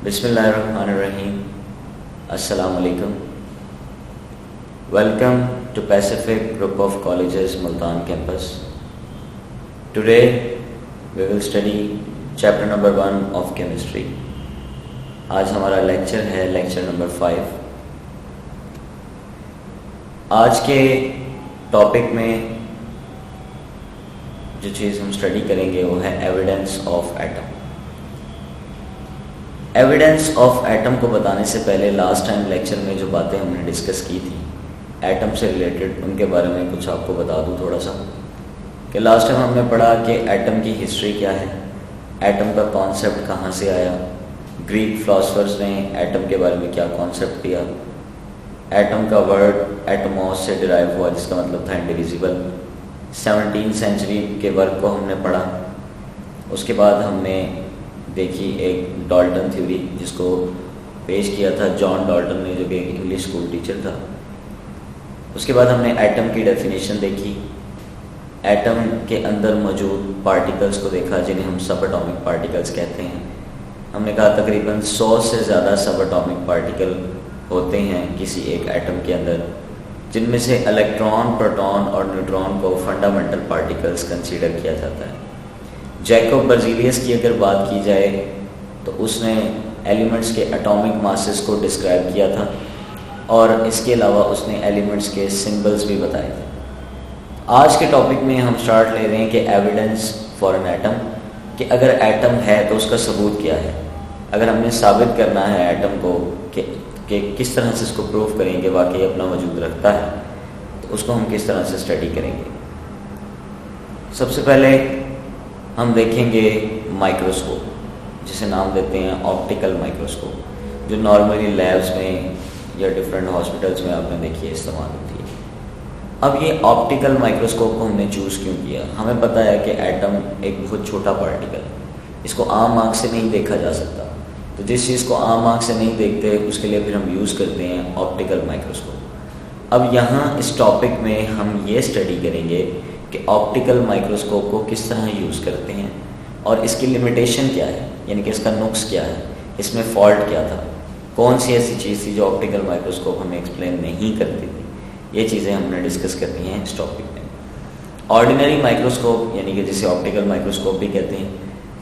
Bismillahirrahmanirrahim. Assalamu alaikum. Welcome to Pacific Group of Colleges Multan campus. Today we will study chapter number 1 of chemistry. आज हमारा lecture है lecture number 5. आज के topic में जो चीज़ हम स्टडी करेंगे वो है evidence of atom. Evidence of atom को बताने से पहले लास्ट टाइम लेक्चर में जो बातें हमने डिस्कस की थी एटम से रिलेटेड, उनके बारे में कुछ आपको बता दूं थोड़ा सा. कि लास्ट टाइम हमने पढ़ा कि एटम की हिस्ट्री क्या है, एटम का कॉन्सेप्ट कहाँ से आया, ग्रीक फिलोसफर्स ने एटम के बारे में क्या कॉन्सेप्ट दिया, एटम का वर्ड एटमॉस से डिराइव हुआ जिसका मतलब था इंडिविजिबल. 17वीं सेंचुरी के वर्क को हमने पढ़ा. उसके बाद हमने देखी एक डाल्टन थ्योरी जिसको पेश किया था जॉन डाल्टन ने, जो कि एक इंग्लिश स्कूल टीचर था. उसके बाद हमने एटम की डेफिनेशन देखी, एटम के अंदर मौजूद पार्टिकल्स को देखा जिन्हें हम सब एटॉमिक पार्टिकल्स कहते हैं. हमने कहा तकरीबन 100 से ज़्यादा सब एटॉमिक पार्टिकल होते हैं किसी एक एटम के अंदर, जिनमें से इलेक्ट्रॉन, प्रोटॉन और न्यूट्रॉन को फंडामेंटल पार्टिकल्स कंसीडर किया जाता है. जैकोब बर्जीलियस की अगर बात की जाए तो उसने एलिमेंट्स के एटॉमिक मासेस को डिस्क्राइब किया था और इसके अलावा उसने एलिमेंट्स के सिंबल्स भी बताए थे. आज के टॉपिक में हम स्टार्ट ले रहे हैं कि एविडेंस फॉर एन एटम, कि अगर एटम है तो उसका सबूत क्या है. अगर हमने साबित करना है एटम को कि किस तरह से इसको प्रूव करेंगे वाकई अपना वजूद रखता है, तो उसको हम किस तरह से स्टडी करेंगे. सबसे पहले हम देखेंगे माइक्रोस्कोप, जिसे नाम देते हैं ऑप्टिकल माइक्रोस्कोप, जो नॉर्मली लैब्स में या डिफरेंट हॉस्पिटल्स में आपने देखिए इस्तेमाल होती है. अब ये ऑप्टिकल माइक्रोस्कोप को हमने चूज़ क्यों किया? हमें पता है कि एटम एक बहुत छोटा पार्टिकल है, इसको आम आँख से नहीं देखा जा सकता. तो जिस चीज़ को आम आँख से नहीं देखते उसके लिए फिर हम यूज़ करते हैं ऑप्टिकल माइक्रोस्कोप. अब यहाँ इस टॉपिक में हम ये स्टडी करेंगे कि ऑप्टिकल माइक्रोस्कोप को किस तरह यूज़ करते हैं और इसकी लिमिटेशन क्या है, यानी कि इसका नुक्स क्या है, इसमें फॉल्ट क्या था, कौन सी ऐसी चीज़ थी जो ऑप्टिकल माइक्रोस्कोप हमें एक्सप्लेन नहीं करती थी. ये चीज़ें हमने डिस्कस करनी है इस टॉपिक में. ऑर्डिनरी माइक्रोस्कोप यानी कि जिसे ऑप्टिकल माइक्रोस्कोप भी कहते हैं,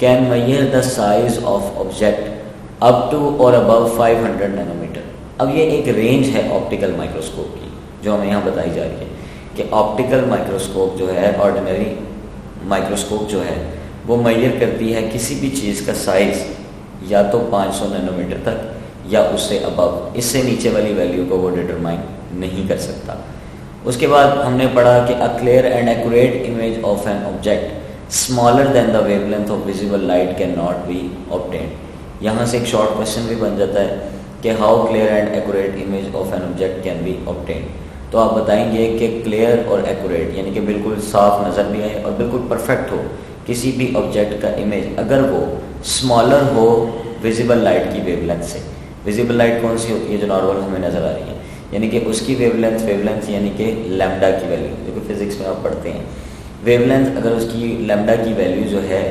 can measure the size of object up to और अबव 500 नैनोमीटर. अब ये एक रेंज है ऑप्टिकल माइक्रोस्कोप की जो हमें यहाँ बताई जा रही है कि ऑप्टिकल माइक्रोस्कोप जो है, ऑर्डिनरी माइक्रोस्कोप जो है, वो मेजर करती है किसी भी चीज़ का साइज़ या तो 500 नैनोमीटर तक या उससे अबव, इससे नीचे वाली वैल्यू को वो डिटरमाइन नहीं कर सकता. उसके बाद हमने पढ़ा कि a clear and accurate image of an object smaller than the wavelength of visible light can not be obtained. यहाँ से एक शॉर्ट क्वेश्चन भी बन जाता है कि how clear and accurate image of an object can be obtained. तो आप बताएंगे कि क्लियर और एक्यूरेट यानी कि बिल्कुल साफ नज़र भी आए और बिल्कुल परफेक्ट हो किसी भी ऑब्जेक्ट का इमेज, अगर वो स्मॉलर हो विजिबल लाइट की वेवलेंथ से. विजिबल लाइट कौन सी होती है? जो नॉर्मल हमें नज़र आ रही है, यानी कि उसकी वेवलेंथ यानी कि लैम्डा की वैल्यू, जो कि फिजिक्स में आप पढ़ते हैं. वेवलेंथ अगर उसकी लैम्डा की वैल्यू जो है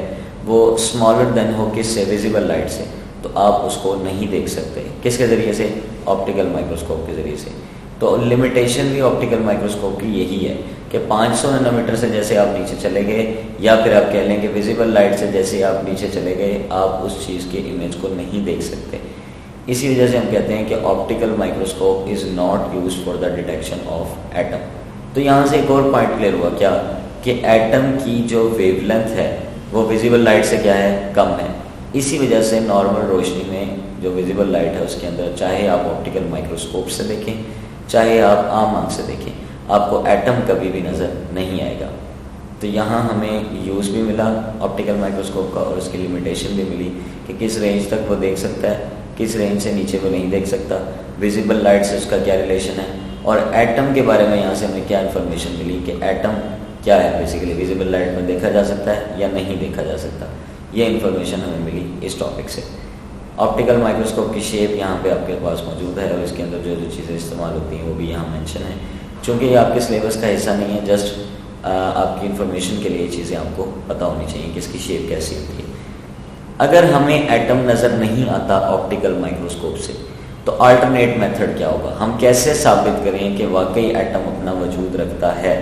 वो स्मॉलर देन हो किससे? विजिबल लाइट से, तो आप उसको नहीं देख सकते. किसके ज़रिए से? ऑप्टिकल माइक्रोस्कोप के ज़रिए से. तो लिमिटेशन भी ऑप्टिकल माइक्रोस्कोप की यही है कि 500 नैनोमीटर से जैसे आप नीचे चले गए, या फिर आप कह लें कि विजिबल लाइट से जैसे आप नीचे चले गए, आप उस चीज़ के इमेज को नहीं देख सकते. इसी वजह से हम कहते हैं कि optical microscope is not use for the detection of atom. तो यहाँ से एक और पॉइंट क्लियर हुआ क्या, कि एटम की जो वेवलेंथ है वो विजिबल लाइट से क्या है? कम है. इसी वजह से नॉर्मल रोशनी में जो विजिबल लाइट है उसके अंदर, चाहे आप ऑप्टिकल माइक्रोस्कोप से देखें चाहे आप आम आँख से देखें, आपको एटम कभी भी नज़र नहीं आएगा. तो यहाँ हमें यूज़ भी मिला ऑप्टिकल माइक्रोस्कोप का और उसकी लिमिटेशन भी मिली कि किस रेंज तक वो देख सकता है, किस रेंज से नीचे वो नहीं देख सकता, विजिबल लाइट से उसका क्या रिलेशन है, और एटम के बारे में यहाँ से हमें क्या इन्फॉर्मेशन मिली कि एटम क्या है, बेसिकली विजिबल लाइट में देखा जा सकता है या नहीं देखा जा सकता. ये इन्फॉर्मेशन हमें मिली इस टॉपिक से. ऑप्टिकल माइक्रोस्कोप की शेप यहाँ पे आपके पास मौजूद है और इसके अंदर जो जो चीज़ें इस्तेमाल होती हैं वो भी यहाँ मेंशन है. चूँकि ये आपके सिलेबस का हिस्सा नहीं है, जस्ट आपकी इन्फॉर्मेशन के लिए चीज़ें आपको पता होनी चाहिए कि इसकी शेप कैसी होती है. अगर हमें एटम नज़र नहीं आता ऑप्टिकल माइक्रोस्कोप से तो अल्टरनेट मेथड क्या होगा, हम कैसे साबित करें कि वाकई एटम अपना वजूद रखता है।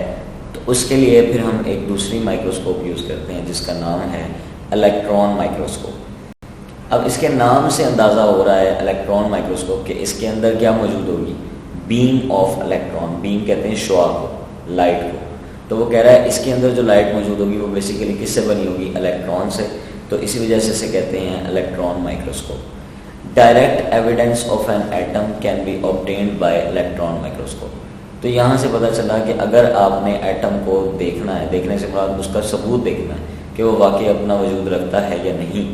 तो उसके लिए फिर हम एक दूसरी माइक्रोस्कोप यूज़ करते हैं जिसका नाम है इलेक्ट्रॉन माइक्रोस्कोप। अब इसके नाम से अंदाज़ा हो रहा है इलेक्ट्रॉन माइक्रोस्कोप के इसके अंदर क्या मौजूद होगी, बीम ऑफ इलेक्ट्रॉन। बीम कहते हैं शुआ को, लाइट को। तो वो कह रहा है इसके अंदर जो लाइट मौजूद होगी वो बेसिकली किससे बनी होगी, इलेक्ट्रॉन से। तो इसी वजह से इसे कहते हैं electron microscope. Direct evidence of an atom can be obtained by electron microscope. तो यहाँ से पता चला कि अगर आपने एटम को देखना है, देखने से मुराद उसका सबूत देखना है कि वो वाकई अपना वजूद रखता है या नहीं,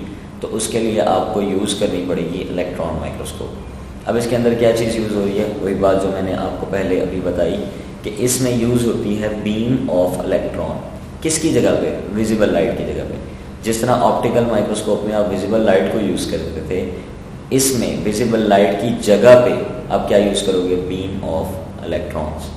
तो उसके लिए आपको यूज़ करनी पड़ेगी इलेक्ट्रॉन माइक्रोस्कोप। अब इसके अंदर क्या चीज़ यूज़ हो रही है, वही बात जो मैंने आपको पहले अभी बताई कि इसमें यूज़ होती है बीम ऑफ इलेक्ट्रॉन। किसकी जगह पे, विजिबल लाइट की जगह पे। जिस तरह ऑप्टिकल माइक्रोस्कोप में आप विजिबल लाइट को यूज़ करते थे, इसमें विजिबल लाइट की जगह पे आप क्या यूज़ करोगे, बीम ऑफ इलेक्ट्रॉन्स।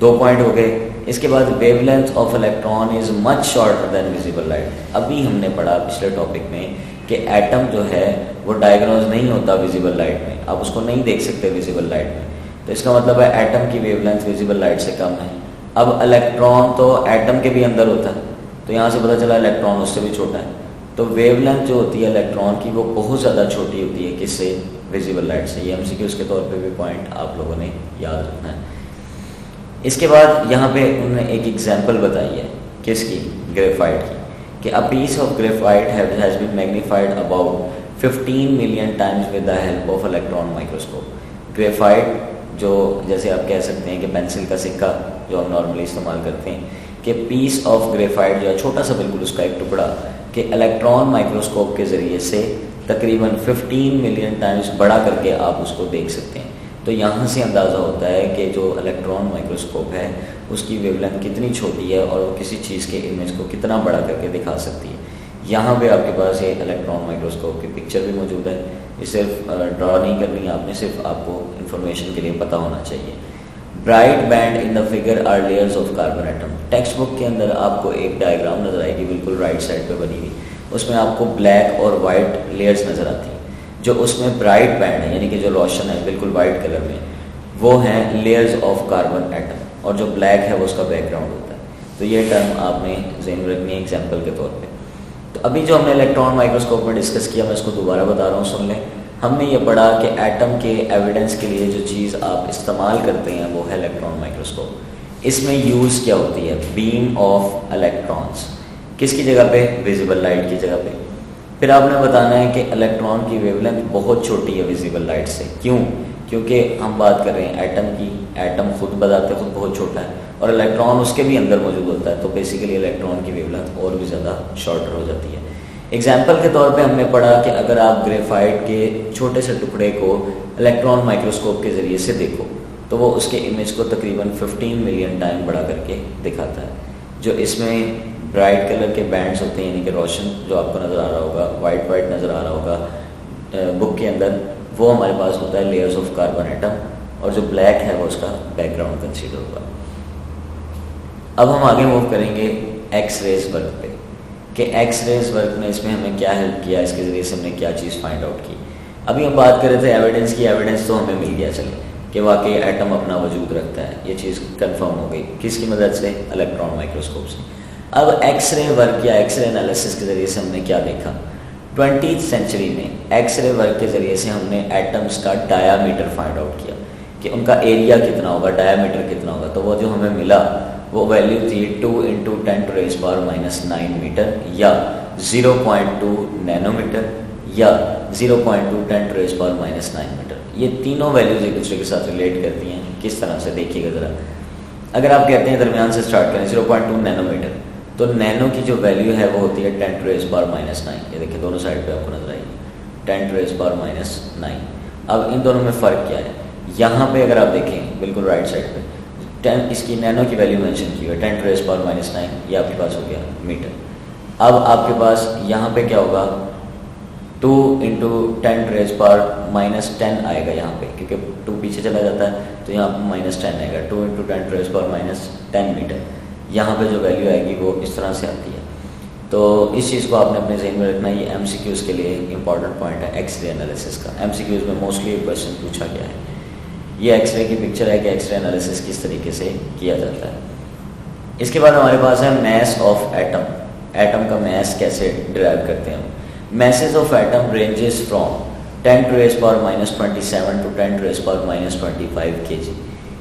2 पॉइंट हो गए। इसके बाद wavelength of electron is much shorter than visible light. अभी हमने पढ़ा पिछले टॉपिक में कि एटम जो है वो डायग्नोज नहीं होता विजिबल लाइट में, आप उसको नहीं देख सकते विजिबल लाइट में। तो इसका मतलब है एटम की वेवलेंथ विजिबल लाइट से कम है। अब इलेक्ट्रॉन तो एटम के भी अंदर होता है, तो यहाँ से पता चला इलेक्ट्रॉन उससे भी छोटा है। तो वेवलेंथ जो होती है इलेक्ट्रॉन की वो बहुत ज़्यादा छोटी होती है, किससे, विजिबल लाइट से। ये एमसीक्यूज के तौर पे भी पॉइंट आप लोगों ने याद रखना है। इसके बाद यहाँ पे उन्होंने एक एग्जांपल बताई है, किसकी, ग्रेफाइट की, कि a piece of graphite has been magnified about 15 million times with the help of electron microscope. Graphite जो जैसे आप कह सकते हैं कि पेंसिल का सिक्का जो हम नॉर्मली इस्तेमाल करते हैं, कि पीस ऑफ ग्रेफाइट जो है छोटा सा बिल्कुल उसका एक टुकड़ा, कि इलेक्ट्रॉन माइक्रोस्कोप के ज़रिए से तकरीबन 15 मिलियन टाइम्स बड़ा करके आप उसको देख सकते हैं। तो यहाँ से अंदाज़ा होता है कि जो इलेक्ट्रॉन माइक्रोस्कोप है उसकी वेवलेंथ कितनी छोटी है और वो किसी चीज़ के इमेज को कितना बड़ा करके दिखा सकती है। यहाँ पे आपके पास ये इलेक्ट्रॉन माइक्रोस्कोप की पिक्चर भी मौजूद है। ये सिर्फ ड्रॉ नहीं करनी है आपने, सिर्फ आपको इन्फॉर्मेशन के लिए पता होना चाहिए। Bright band in the figure are layers of carbon atom. Textbook के अंदर आपको एक डायग्राम नज़र आएगी बिल्कुल राइट साइड पे बनी हुई, उसमें आपको ब्लैक और वाइट लेयर्स नज़र आती हैं। जो उसमें ब्राइट बैंड है यानी कि जो रोशन है बिल्कुल वाइट कलर में, वो हैं लेयर्स ऑफ कार्बन एटम, और जो ब्लैक है वो उसका बैकग्राउंड होता है। तो ये टर्म आपने ज़हन में रखनी है एग्जाम्पल के तौर पे। तो अभी जो हमने इलेक्ट्रॉन माइक्रोस्कोप में डिस्कस किया, मैं इसको दोबारा बता रहा हूँ, सुन लें। हमने ये पढ़ा कि एटम के एविडेंस के लिए जो चीज़ आप इस्तेमाल करते हैं वो है इलेक्ट्रॉन माइक्रोस्कोप। इसमें यूज़ क्या होती है, बीम ऑफ इलेक्ट्रॉन्स। किसकी जगह पे, विजिबल लाइट की जगह पे। फिर आपने बताना है कि इलेक्ट्रॉन की वेवलेंथ बहुत छोटी है विजिबल लाइट से। क्यों, क्योंकि हम बात कर रहे हैं एटम की, एटम खुद बताते खुद बहुत छोटा है और इलेक्ट्रॉन उसके भी अंदर मौजूद होता है, तो बेसिकली इलेक्ट्रॉन की वेवलेंथ और भी ज़्यादा शॉर्टर हो जाती है। एग्जाम्पल के तौर पे हमने पढ़ा कि अगर आप ग्रेफाइट के छोटे से टुकड़े को इलेक्ट्रॉन माइक्रोस्कोप के ज़रिए से देखो तो वो उसके इमेज को तकरीबन 15 मिलियन टाइम बड़ा करके दिखाता है। जो इसमें ब्राइट कलर के बैंड्स होते हैं यानी कि रोशन जो आपको नज़र आ रहा होगा, वाइट वाइट नज़र आ रहा होगा बुक के अंदर, वो हमारे पास होता है लेयर्स ऑफ कार्बन एटम, और जो ब्लैक है वो उसका बैकग्राउंड कंसीडर होगा। अब हम आगे मूव करेंगे एक्स रेज वर्क पे, कि एक्स रेज वर्क ने इसमें हमें क्या हेल्प किया, इसके ज़रिए से हमने क्या चीज़ फाइंड आउट की। अभी हम बात कर रहे थे एविडेंस की, एविडेंस तो हमें मिल गया चले कि वाकई एटम अपना वजूद रखता है, ये चीज़ कंफर्म हो गई। किसकी मदद से, इलेक्ट्रॉन माइक्रोस्कोप से। अब एक्सरे वर्क या एक्सरे एनालिसिस के ज़रिए से हमने क्या देखा, 20th सेंचुरी में एक्सरे वर्क के ज़रिए से हमने एटम्स का डायामीटर फाइंड आउट किया कि उनका एरिया कितना होगा, डायामीटर कितना होगा। तो वो जो हमें मिला वो वैल्यू थी 2 × 10⁻⁹ मीटर, या 0.2 नैनोमीटर, या 0.2 10⁻⁹ मीटर। ये तीनों वैल्यूज एक दूसरे के साथ रिलेट करती हैं। किस तरह से, देखिएगा ज़रा। अगर आप कहते हैं दरमियान से स्टार्ट करें 0.2 नैनोमीटर, तो नैनो की जो वैल्यू है वो होती है 10⁻⁹ ये देखिए दोनों साइड पे आपको नजर आएगी 10⁻⁹। अब इन दोनों में फ़र्क क्या है, यहाँ पे अगर आप देखें बिल्कुल राइट साइड पे 10 इसकी नैनो की वैल्यू मेंशन की है 10⁻⁹, ये आपके पास हो गया मीटर। अब आपके पास यहाँ पे क्या होगा, 2 × 10⁻⁻10 आएगा यहाँ पे, क्योंकि 2 पीछे चला जाता है तो यहाँ पे -10 आएगा। 2 × 10⁻⁻10 मीटर। यहाँ पे जो वैल्यू आएगी वो इस तरह से आती है। तो इस चीज़ को आपने अपने जहन में रखना, ये MCQs के लिए इंपॉर्टेंट पॉइंट है एक्सरे एनालिसिस का। MCQs में मोस्टली एक क्वेश्चन पूछा गया है। ये एक्सरे की पिक्चर है कि एक्सरे एनालिसिस किस तरीके से किया जाता है। इसके बाद हमारे पास है मैस ऑफ एटम। एटम का मैस कैसे डिराइव करते हैं हम। Message of atom ranges from 10⁻⁻27 to 10⁻⁻25 kg।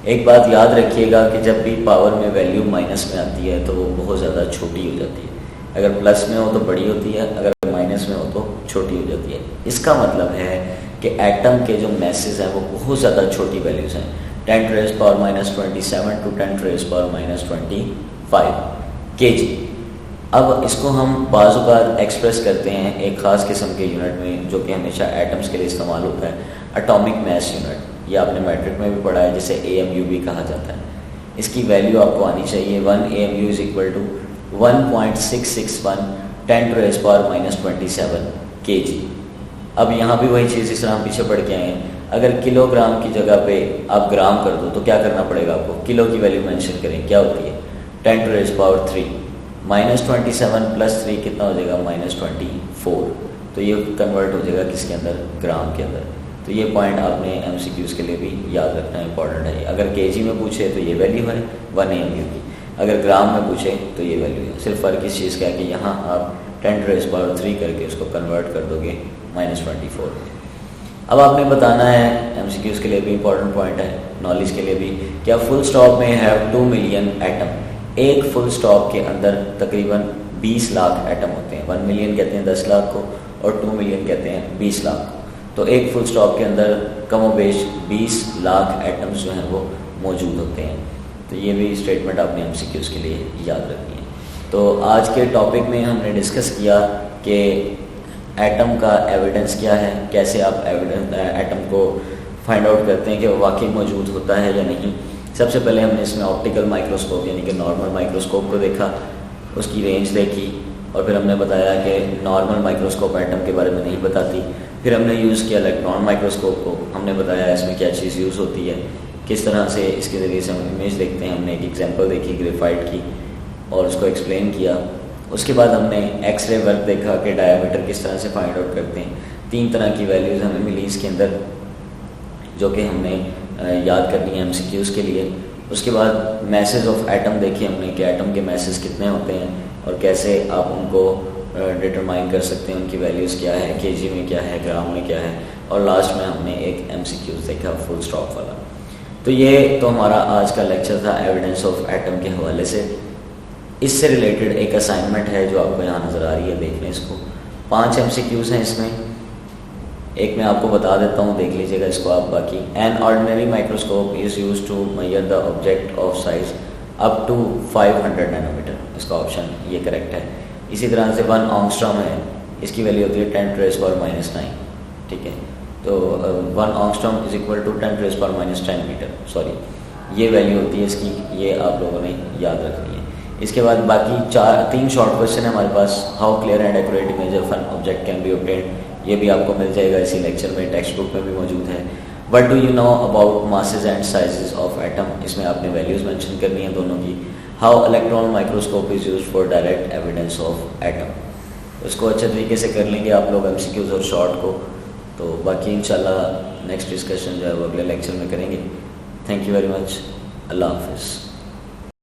एक बात याद रखिएगा कि जब भी पावर में वैल्यू माइनस में आती है तो वो बहुत ज़्यादा छोटी हो जाती है। अगर प्लस में हो तो बड़ी होती है, अगर माइनस में हो तो छोटी हो जाती है। इसका मतलब है कि एटम के जो मैसेज हैं वो बहुत ज़्यादा छोटी वैल्यूज़ हैं, 10⁻⁻27 टू 10⁻⁻25 kg। अब इसको हम बाज़ औक़ात एक्सप्रेस करते हैं एक ख़ास किस्म के यूनिट में जो कि हमेशा एटम्स के लिए इस्तेमाल होता है, एटॉमिक मैस यूनिट। ये आपने मैट्रिक में भी पढ़ा है, जिसे AMU भी कहा जाता है। इसकी वैल्यू आपको आनी चाहिए 1 AMU is equal to 1.661 10⁻⁻27 kg। अब यहाँ भी वही चीज़ जिस तरह हम पीछे पढ़ के आए हैं, अगर किलोग्राम की जगह पे आप ग्राम कर दो तो क्या करना पड़ेगा आपको, किलो की वैल्यू मेंशन करें, क्या होती है 10⁻³ -27 + 3 कितना हो जाएगा -24। तो ये कन्वर्ट हो जाएगा किसके अंदर, ग्राम के अंदर। तो ये पॉइंट आपने MCQs के लिए भी याद रखना इंपॉर्टेंट है। अगर kg में पूछे तो ये वैल्यू है 1 AMU की, अगर ग्राम में पूछे तो ये वैल्यू है। सिर्फ फ़र्क इस चीज़ का है कि यहाँ आप 10⁻³ करके उसको कन्वर्ट कर दोगे -24। अब आपने बताना है, MCQs के लिए भी इंपॉर्टेंट पॉइंट है, नॉलेज के लिए भी, क्या फुल स्टॉप में हैव 2 मिलियन एटम। एक फुल स्टॉप के अंदर तकरीबन 20 लाख एटम होते हैं। 1 मिलियन कहते हैं 10 लाख को और 2 मिलियन कहते हैं 20 लाख को। तो एक फुल स्टॉप के अंदर कमोबेश 20 लाख एटम्स जो हैं वो मौजूद होते हैं। तो ये भी स्टेटमेंट आपने MCQs के लिए याद रखनी है। तो आज के टॉपिक में हमने डिस्कस किया कि एटम का एविडेंस क्या है, कैसे आप एटम को फाइंड आउट करते हैं कि वो वाकई मौजूद होता है या नहीं। सबसे पहले हमने इसमें ऑप्टिकल माइक्रोस्कोप यानी कि नॉर्मल माइक्रोस्कोप को देखा, उसकी रेंज देखी, और फिर हमने बताया कि नॉर्मल माइक्रोस्कोप एटम के बारे में नहीं बताती। फिर हमने यूज़ किया इलेक्ट्रॉन माइक्रोस्कोप को, हमने बताया इसमें क्या चीज़ यूज़ होती है, किस तरह से इसके ज़रिए से हम इमेज देखते हैं। हमने एक एग्जांपल देखी ग्रेफाइट की और उसको एक्सप्लेन किया। उसके बाद हमने एक्सरे वर्क देखा कि डायमीटर किस तरह से फाइंड आउट करते हैं। 3 तरह की वैल्यूज़ हमें मिली इसके अंदर जो कि हमने याद करनी है MCQs के लिए। उसके बाद मैसेज ऑफ एटम देखी हमने कि एटम के मैसेज कितने होते हैं और कैसे आप उनको डिटरमाइन कर सकते हैं, उनकी वैल्यूज़ क्या है, kg में क्या है, ग्राम में क्या है। और लास्ट में हमने एक MCQs देखा फुल स्टॉप वाला। तो ये तो हमारा आज का लेक्चर था एविडेंस ऑफ एटम के हवाले से। इससे रिलेटेड एक असाइनमेंट है जो आपको यहाँ नज़र आ रही है, देख लें इसको। 5 MCQs हैं इसमें, एक मैं आपको बता देता हूँ, देख लीजिएगा इसको आप। बाकी an ordinary microscope is use to measure the object of size up to 500 nanometre, इसका ऑप्शन ये करेक्ट है। इसी तरह से 1 ऑंगस्ट्रॉम है, इसकी वैल्यू होती है 10⁻⁻⁹, ठीक है। तो 1 angstrom is equal to 10⁻⁻10 metre, sorry, ये वैल्यू होती है इसकी, ये आप लोगों ने याद रखनी है। इसके बाद बाकी 3 शॉर्ट क्वेश्चन है हमारे पास। How clear and accurate image of an object can be obtained, ये भी आपको मिल जाएगा इसी लेक्चर में, टेक्स्ट बुक में भी मौजूद है। What do you know about masses and sizes of atom, इसमें आपने वैल्यूज़ मेंशन करनी है दोनों की। How electron microscope is used for direct evidence of atom, उसको अच्छे तरीके से कर लेंगे आप लोग MCQs और शॉर्ट को। तो बाकी इंशाल्लाह नेक्स्ट डिस्कशन जो है वो अगले लेक्चर में करेंगे। थैंक यू वेरी मच, अल्लाह हाफिज़।